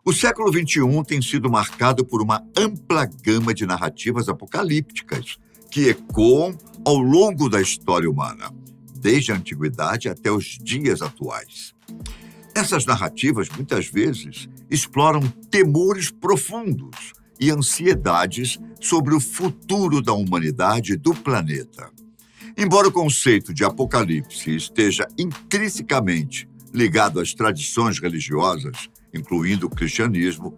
O século XXI tem sido marcado por uma ampla gama de narrativas apocalípticas que ecoam ao longo da história humana, desde a antiguidade até os dias atuais. Essas narrativas, muitas vezes, exploram temores profundos e ansiedades sobre o futuro da humanidade e do planeta. Embora o conceito de apocalipse esteja intrinsecamente ligado às tradições religiosas, incluindo o cristianismo,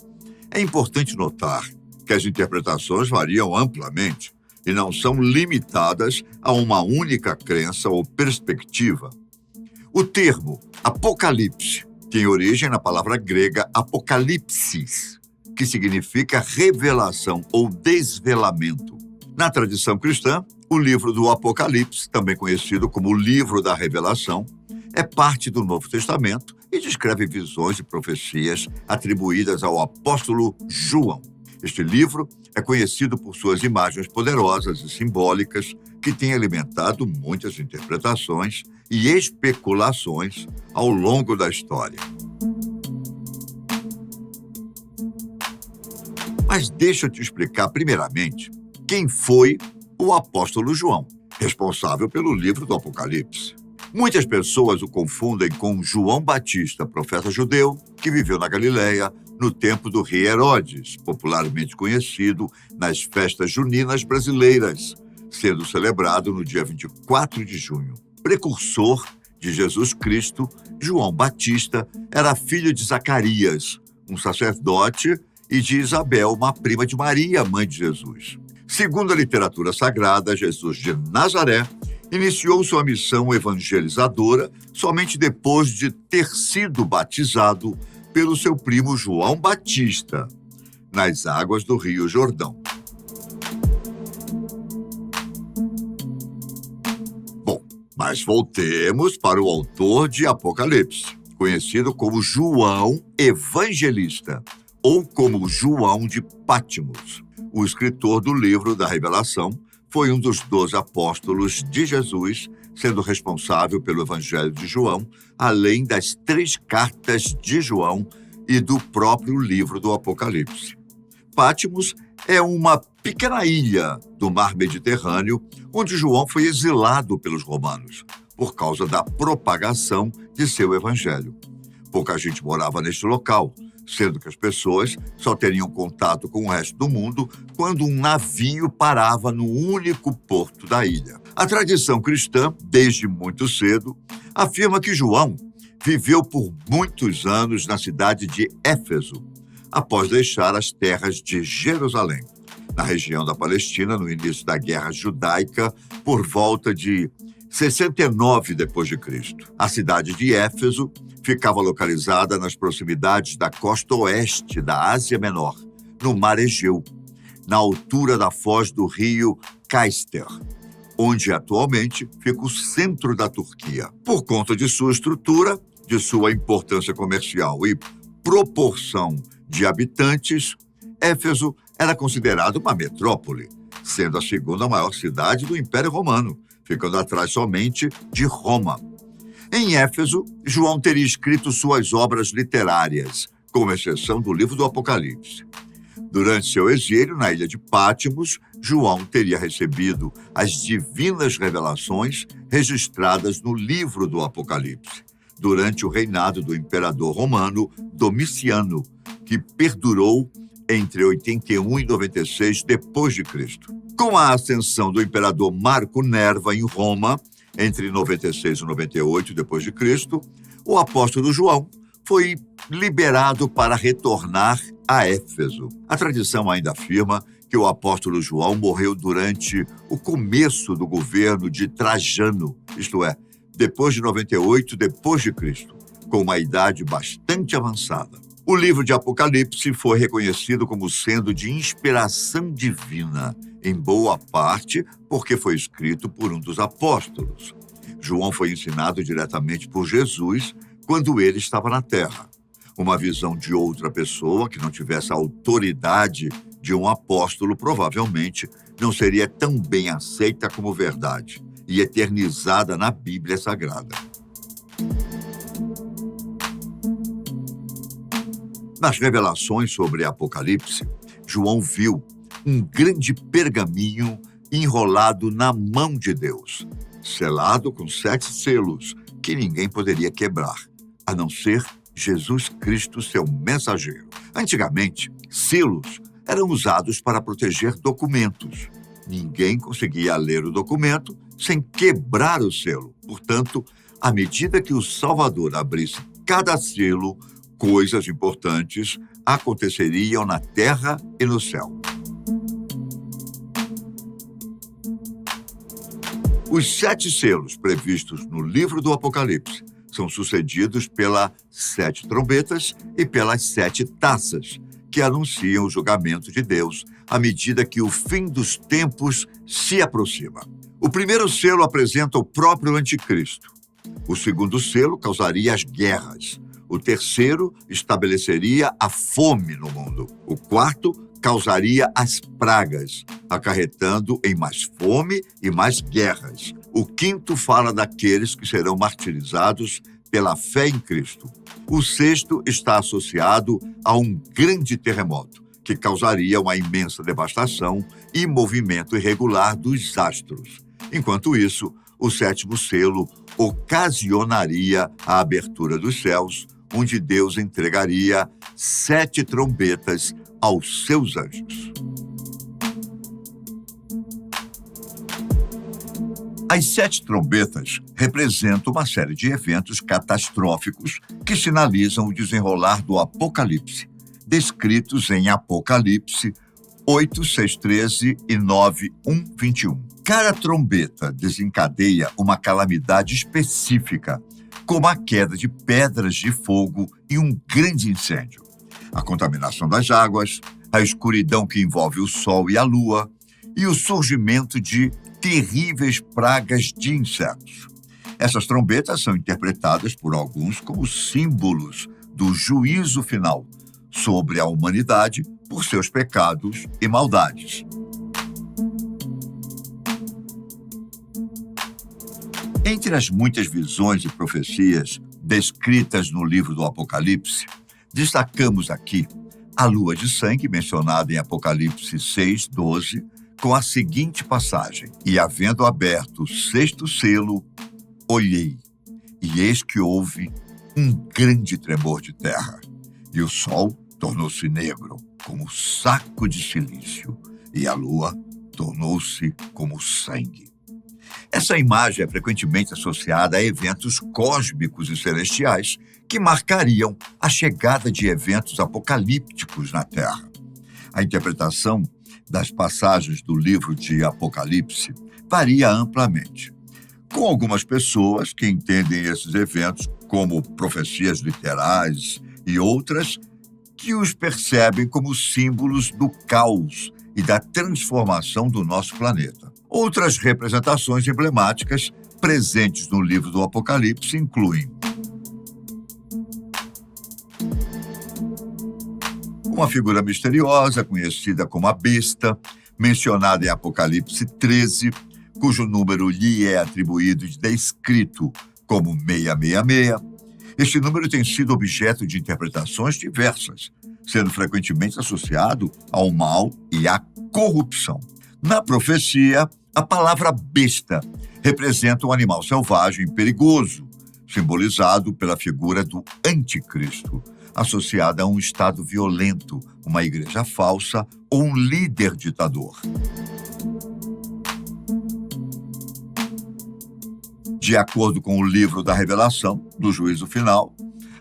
é importante notar que as interpretações variam amplamente e não são limitadas a uma única crença ou perspectiva. O termo apocalipse tem origem na palavra grega apokalipsis, que significa revelação ou desvelamento. Na tradição cristã, o livro do Apocalipse, também conhecido como o livro da Revelação, é parte do Novo Testamento e descreve visões e profecias atribuídas ao apóstolo João. Este livro é conhecido por suas imagens poderosas e simbólicas que têm alimentado muitas interpretações e especulações ao longo da história. Mas deixa eu te explicar primeiramente quem foi o apóstolo João, responsável pelo livro do Apocalipse. Muitas pessoas o confundem com João Batista, profeta judeu, que viveu na Galileia no tempo do rei Herodes, popularmente conhecido nas festas juninas brasileiras, sendo celebrado no dia 24 de junho. Precursor de Jesus Cristo, João Batista era filho de Zacarias, um sacerdote, e de Isabel, uma prima de Maria, mãe de Jesus. Segundo a literatura sagrada, Jesus de Nazaré iniciou sua missão evangelizadora somente depois de ter sido batizado pelo seu primo João Batista, nas águas do Rio Jordão. Bom, mas voltemos para o autor de Apocalipse, conhecido como João Evangelista, ou como João de Pátimos. O escritor do livro da Revelação foi um dos 12 apóstolos de Jesus, sendo responsável pelo Evangelho de João, além das 3 cartas de João e do próprio livro do Apocalipse. Pátimos é uma pequena ilha do mar Mediterrâneo, onde João foi exilado pelos romanos, por causa da propagação de seu evangelho. Pouca gente morava neste local, sendo que as pessoas só teriam contato com o resto do mundo quando um navio parava no único porto da ilha. A tradição cristã, desde muito cedo, afirma que João viveu por muitos anos na cidade de Éfeso, após deixar as terras de Jerusalém, na região da Palestina, no início da Guerra Judaica, por volta de 69 d.C. A cidade de Éfeso ficava localizada nas proximidades da costa oeste da Ásia Menor, no Mar Egeu, na altura da foz do rio Caister, onde atualmente fica o centro da Turquia. Por conta de sua estrutura, de sua importância comercial e proporção de habitantes, Éfeso era considerada uma metrópole, sendo a segunda maior cidade do Império Romano, ficando atrás somente de Roma. Em Éfeso, João teria escrito suas obras literárias, com exceção do livro do Apocalipse. Durante seu exílio na ilha de Pátimos, João teria recebido as divinas revelações registradas no livro do Apocalipse, durante o reinado do imperador romano Domiciano, que perdurou entre 81 e 96 d.C. Com a ascensão do imperador Marco Nerva em Roma, entre 96 e 98 d.C., o apóstolo João foi liberado para retornar a Éfeso. A tradição ainda afirma que o apóstolo João morreu durante o começo do governo de Trajano, isto é, depois de 98 d.C., com uma idade bastante avançada. O livro de Apocalipse foi reconhecido como sendo de inspiração divina, em boa parte porque foi escrito por um dos apóstolos. João foi ensinado diretamente por Jesus quando ele estava na Terra. Uma visão de outra pessoa que não tivesse a autoridade de um apóstolo provavelmente não seria tão bem aceita como verdade e eternizada na Bíblia Sagrada. Nas revelações sobre Apocalipse, João viu um grande pergaminho enrolado na mão de Deus, selado com 7 selos que ninguém poderia quebrar, a não ser Jesus Cristo, seu mensageiro. Antigamente, selos eram usados para proteger documentos. Ninguém conseguia ler o documento sem quebrar o selo. Portanto, à medida que o Salvador abrisse cada selo, coisas importantes aconteceriam na terra e no céu. Os 7 selos previstos no livro do Apocalipse são sucedidos pelas 7 trombetas e pelas 7 taças, que anunciam o julgamento de Deus à medida que o fim dos tempos se aproxima. O primeiro selo apresenta o próprio anticristo. O segundo selo causaria as guerras. O terceiro estabeleceria a fome no mundo. O quarto causaria as pragas, acarretando em mais fome e mais guerras. O quinto fala daqueles que serão martirizados pela fé em Cristo. O sexto está associado a um grande terremoto, que causaria uma imensa devastação e movimento irregular dos astros. Enquanto isso, o sétimo selo ocasionaria a abertura dos céus, onde Deus entregaria 7 trombetas aos seus anjos. As 7 trombetas representam uma série de eventos catastróficos que sinalizam o desenrolar do Apocalipse, descritos em Apocalipse 8, 6, 13 e 9, 1, 21. Cada trombeta desencadeia uma calamidade específica, como a queda de pedras de fogo e um grande incêndio, a contaminação das águas, a escuridão que envolve o sol e a lua e o surgimento de terríveis pragas de insetos. Essas trombetas são interpretadas por alguns como símbolos do juízo final sobre a humanidade por seus pecados e maldades. Entre as muitas visões e profecias descritas no livro do Apocalipse, destacamos aqui a lua de sangue mencionada em Apocalipse 6, 12, com a seguinte passagem: "E havendo aberto o 6º selo, olhei, e eis que houve um grande tremor de terra, e o sol tornou-se negro, como saco de silício, e a lua tornou-se como sangue." Essa imagem é frequentemente associada a eventos cósmicos e celestiais que marcariam a chegada de eventos apocalípticos na Terra. A interpretação das passagens do livro de Apocalipse varia amplamente, com algumas pessoas que entendem esses eventos como profecias literais e outras que os percebem como símbolos do caos e da transformação do nosso planeta. Outras representações emblemáticas presentes no livro do Apocalipse incluem uma figura misteriosa conhecida como a besta, mencionada em Apocalipse 13, cujo número lhe é atribuído e descrito como 666. Este número tem sido objeto de interpretações diversas, sendo frequentemente associado ao mal e à corrupção. Na profecia, a palavra besta representa um animal selvagem e perigoso, simbolizado pela figura do anticristo, associada a um estado violento, uma igreja falsa ou um líder ditador. De acordo com o livro da Revelação, do juízo final,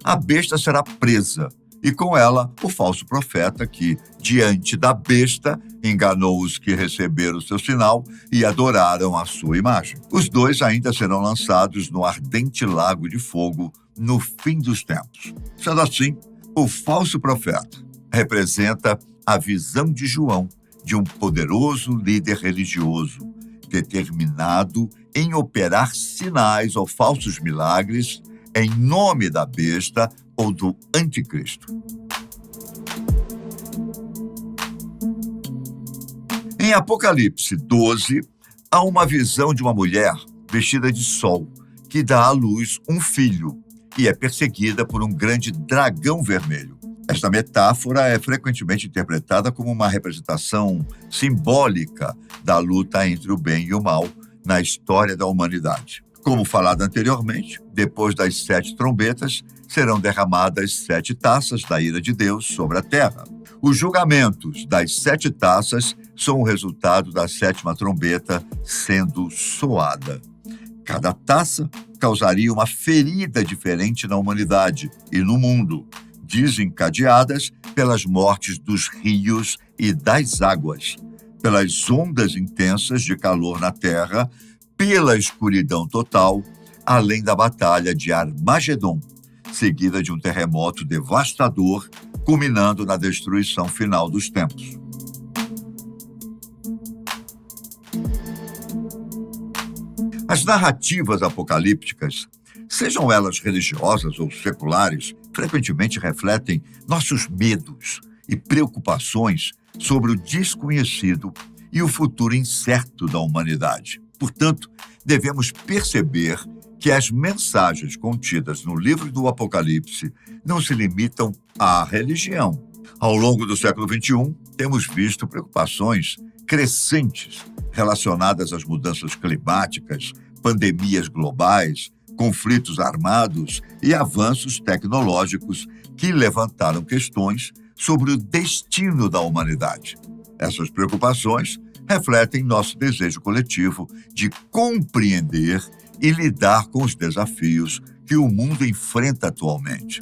a besta será presa, e com ela o falso profeta que, diante da besta, enganou os que receberam o seu sinal e adoraram a sua imagem. Os dois ainda serão lançados no ardente lago de fogo no fim dos tempos. Sendo assim, o falso profeta representa a visão de João de um poderoso líder religioso, determinado em operar sinais ou falsos milagres em nome da besta ou do anticristo. Em Apocalipse 12, há uma visão de uma mulher vestida de sol que dá à luz um filho e é perseguida por um grande dragão vermelho. Esta metáfora é frequentemente interpretada como uma representação simbólica da luta entre o bem e o mal na história da humanidade. Como falado anteriormente, depois das 7 trombetas, serão derramadas 7 taças da ira de Deus sobre a terra. Os julgamentos das 7 taças são o resultado da 7ª trombeta sendo soada. Cada taça causaria uma ferida diferente na humanidade e no mundo, desencadeadas pelas mortes dos rios e das águas, pelas ondas intensas de calor na terra, pela escuridão total, além da batalha de Armagedon, seguida de um terremoto devastador, culminando na destruição final dos tempos. As narrativas apocalípticas, sejam elas religiosas ou seculares, frequentemente refletem nossos medos e preocupações sobre o desconhecido e o futuro incerto da humanidade. Portanto, devemos perceber que as mensagens contidas no livro do Apocalipse não se limitam à religião. Ao longo do século XXI, temos visto preocupações crescentes relacionadas às mudanças climáticas, pandemias globais, conflitos armados e avanços tecnológicos que levantaram questões sobre o destino da humanidade. Essas preocupações refletem nosso desejo coletivo de compreender e lidar com os desafios que o mundo enfrenta atualmente.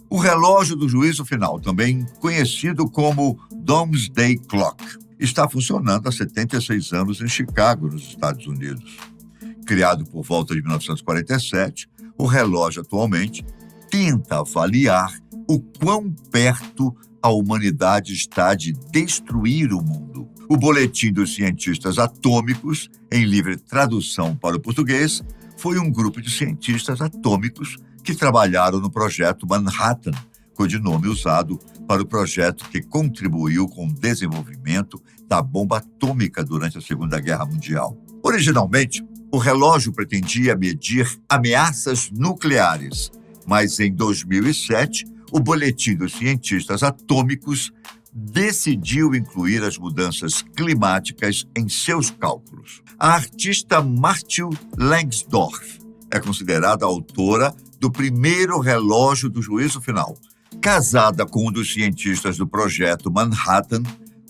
O relógio do juízo final, também conhecido como Doomsday Clock, está funcionando há 76 anos em Chicago, nos Estados Unidos. Criado por volta de 1947, o relógio atualmente tenta avaliar o quão perto a humanidade está de destruir o mundo. O Boletim dos Cientistas Atômicos, em livre tradução para o português, foi um grupo de cientistas atômicos que trabalharam no projeto Manhattan, codinome usado para o projeto que contribuiu com o desenvolvimento da bomba atômica durante a Segunda Guerra Mundial. Originalmente, o relógio pretendia medir ameaças nucleares, mas em 2007, o Boletim dos Cientistas Atômicos decidiu incluir as mudanças climáticas em seus cálculos. A artista Marthe Langsdorff é considerada a autora do primeiro relógio do juízo final. Casada com um dos cientistas do projeto Manhattan,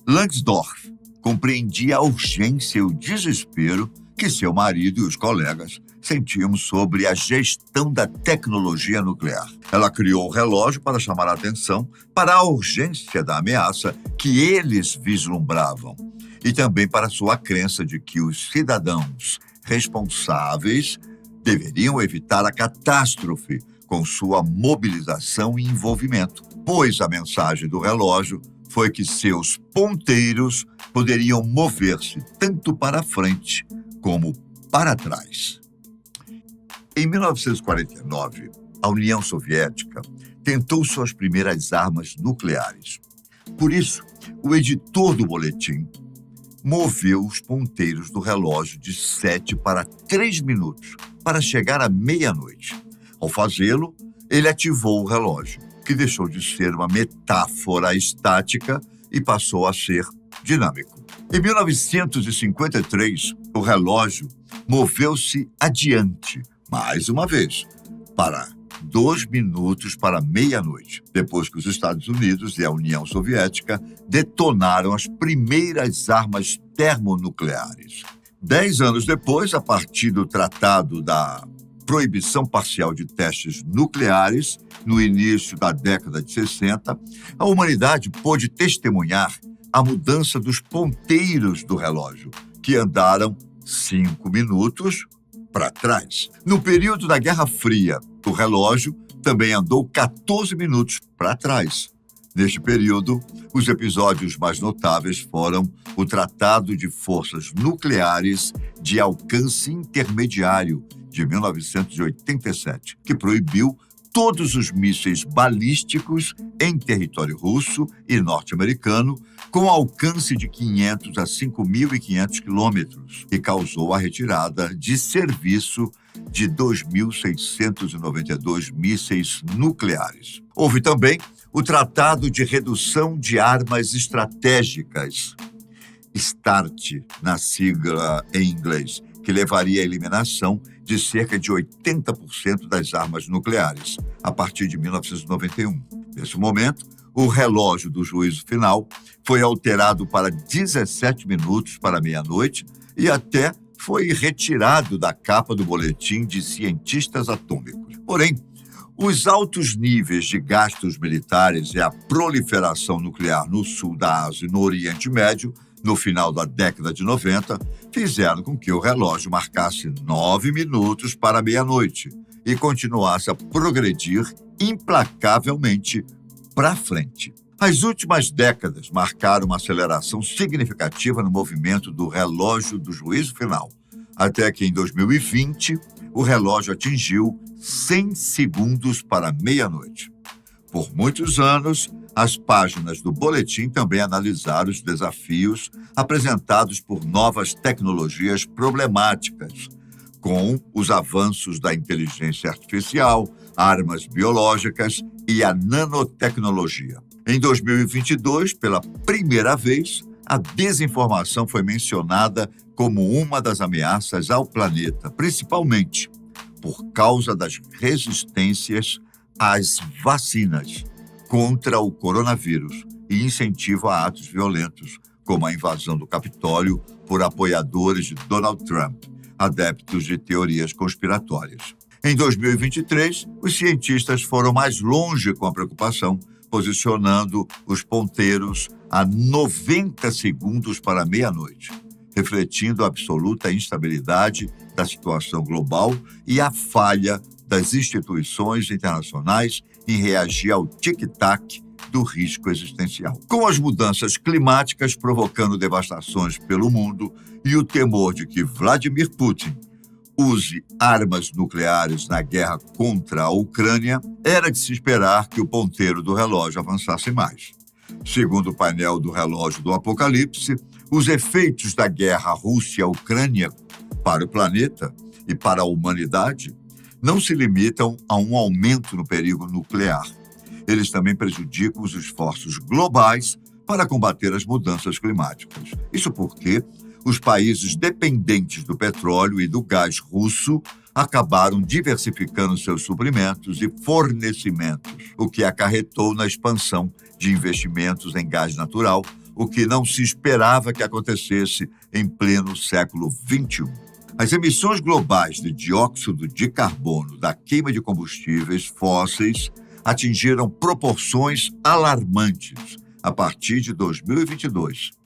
Langsdorff compreendia a urgência e o desespero que seu marido e os colegas sentiam sobre a gestão da tecnologia nuclear. Ela criou o relógio para chamar a atenção para a urgência da ameaça que eles vislumbravam e também para sua crença de que os cidadãos responsáveis deveriam evitar a catástrofe com sua mobilização e envolvimento, pois a mensagem do relógio foi que seus ponteiros poderiam mover-se tanto para frente como para trás. Em 1949, a União Soviética tentou suas primeiras armas nucleares. Por isso, o editor do boletim moveu os ponteiros do relógio de 7 para 3 minutos para chegar à meia-noite. Ao fazê-lo, ele ativou o relógio, que deixou de ser uma metáfora estática e passou a ser dinâmico. Em 1953, o relógio moveu-se adiante, mais uma vez, para 2 minutos para meia-noite, depois que os Estados Unidos e a União Soviética detonaram as primeiras armas termonucleares. 10 anos depois, a partir do Tratado da Proibição Parcial de Testes Nucleares, no início da década de 60, a humanidade pôde testemunhar a mudança dos ponteiros do relógio, que andaram 5 minutos para trás. No período da Guerra Fria, o relógio também andou 14 minutos para trás. Neste período, os episódios mais notáveis foram o Tratado de Forças Nucleares de Alcance Intermediário, de 1987, que proibiu todos os mísseis balísticos em território russo e norte-americano com alcance de 500 a 5.500 quilômetros e causou a retirada de serviço de 2.692 mísseis nucleares. Houve também o Tratado de Redução de Armas Estratégicas, START, na sigla em inglês, que levaria à eliminação de cerca de 80% das armas nucleares, a partir de 1991. Nesse momento, o relógio do juízo final foi alterado para 17 minutos para meia-noite e até foi retirado da capa do boletim de cientistas atômicos. Porém, os altos níveis de gastos militares e a proliferação nuclear no sul da Ásia e no Oriente Médio, no final da década de 90, fizeram com que o relógio marcasse 9 minutos para meia-noite e continuasse a progredir implacavelmente para frente. As últimas décadas marcaram uma aceleração significativa no movimento do relógio do juízo final, até que em 2020 o relógio atingiu 100 segundos para meia-noite. Por muitos anos, as páginas do boletim também analisaram os desafios apresentados por novas tecnologias problemáticas, com os avanços da inteligência artificial, armas biológicas e a nanotecnologia. Em 2022, pela primeira vez, a desinformação foi mencionada como uma das ameaças ao planeta, principalmente por causa das resistências às vacinas contra o coronavírus e incentivo a atos violentos, como a invasão do Capitólio por apoiadores de Donald Trump, adeptos de teorias conspiratórias. Em 2023, os cientistas foram mais longe com a preocupação, posicionando os ponteiros a 90 segundos para meia-noite, refletindo a absoluta instabilidade da situação global e a falha das instituições internacionais em reagir ao tic-tac do risco existencial. Com as mudanças climáticas provocando devastações pelo mundo e o temor de que Vladimir Putin use armas nucleares na guerra contra a Ucrânia, era de se esperar que o ponteiro do relógio avançasse mais. Segundo o painel do relógio do Apocalipse, os efeitos da guerra Rússia-Ucrânia para o planeta e para a humanidade não se limitam a um aumento no perigo nuclear. Eles também prejudicam os esforços globais para combater as mudanças climáticas. Isso porque os países dependentes do petróleo e do gás russo acabaram diversificando seus suprimentos e fornecimentos, o que acarretou na expansão de investimentos em gás natural, o que não se esperava que acontecesse em pleno século XXI. As emissões globais de dióxido de carbono da queima de combustíveis fósseis atingiram proporções alarmantes a partir de 2022.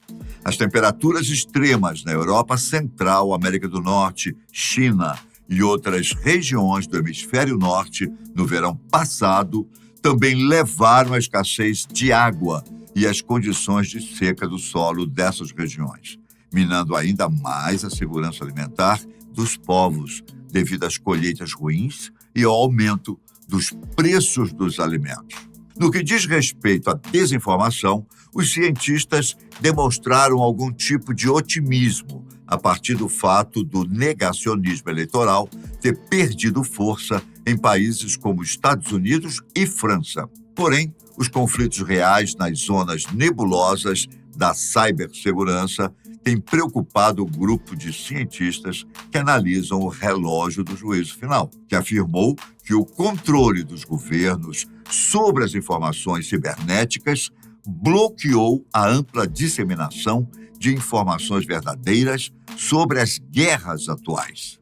As temperaturas extremas na Europa Central, América do Norte, China e outras regiões do hemisfério norte no verão passado também levaram à escassez de água e às condições de seca do solo dessas regiões, minando ainda mais a segurança alimentar dos povos devido às colheitas ruins e ao aumento dos preços dos alimentos. No que diz respeito à desinformação, os cientistas demonstraram algum tipo de otimismo a partir do fato do negacionismo eleitoral ter perdido força em países como Estados Unidos e França. Porém, os conflitos reais nas zonas nebulosas da cibersegurança têm preocupado o grupo de cientistas que analisam o relógio do juízo final, que afirmou que o controle dos governos sobre as informações cibernéticas bloqueou a ampla disseminação de informações verdadeiras sobre as guerras atuais.